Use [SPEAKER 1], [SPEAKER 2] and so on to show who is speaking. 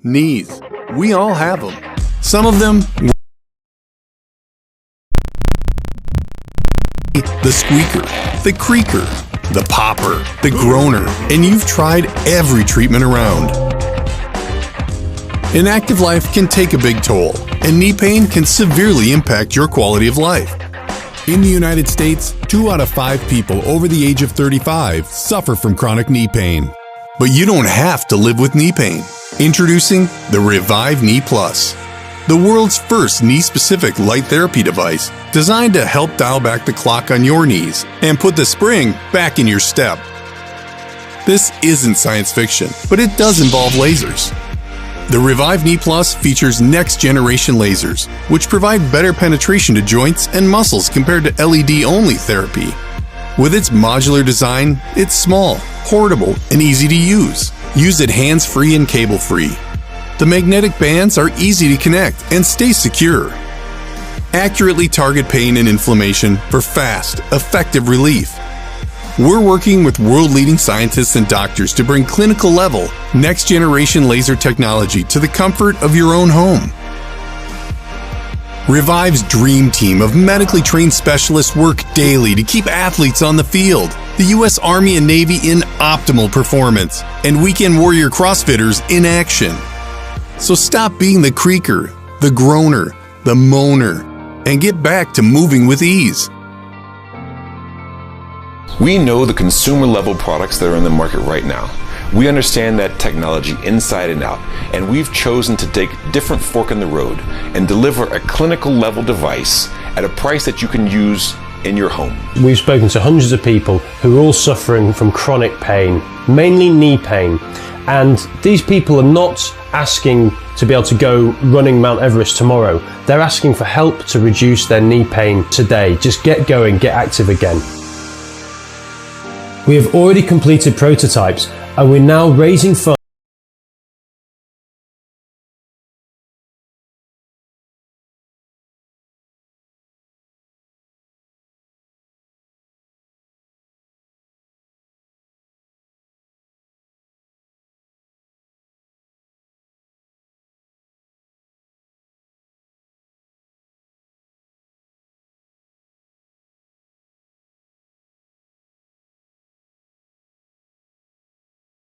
[SPEAKER 1] Knees. We all have them. Some of them, the squeaker, the creaker, the popper, the groaner, and you've tried every treatment around. An active life can take a big toll, and knee pain can severely impact your quality of life. In the United States, 2 out of 5 people over the age of 35 suffer from chronic knee pain. But you don't have to live with knee pain. Introducing the Revive Knee Plus, the world's first knee-specific light therapy device designed to help dial back the clock on your knees and put the spring back in your step. This isn't science fiction, but it does involve lasers. The Revive Knee Plus features next-generation lasers, which provide better penetration to joints and muscles compared to LED-only therapy. With its modular design, it's small, portable, and easy to use. Use it hands-free and cable-free. The magnetic bands are easy to connect and stay secure. Accurately target pain and inflammation for fast, effective relief. We're working with world-leading scientists and doctors to bring clinical-level, next-generation laser technology to the comfort of your own home. Revive's dream team of medically trained specialists work daily to keep athletes on the field, the U.S. Army and Navy in optimal performance, and weekend warrior CrossFitters in action. So stop being the creaker, the groaner, the moaner, and get back to moving with ease.
[SPEAKER 2] We know the consumer-level products that are in the market right now. We understand that technology inside and out, and we've chosen to take a different fork in the road and deliver a clinical-level device at a price that you can use in your home.
[SPEAKER 3] We've spoken to hundreds of people who are all suffering from chronic pain, mainly knee pain, and these people are not asking to be able to go running Mount Everest tomorrow. They're asking for help to reduce their knee pain today. Just get going, get active again. We have already completed prototypes, and we're now raising funds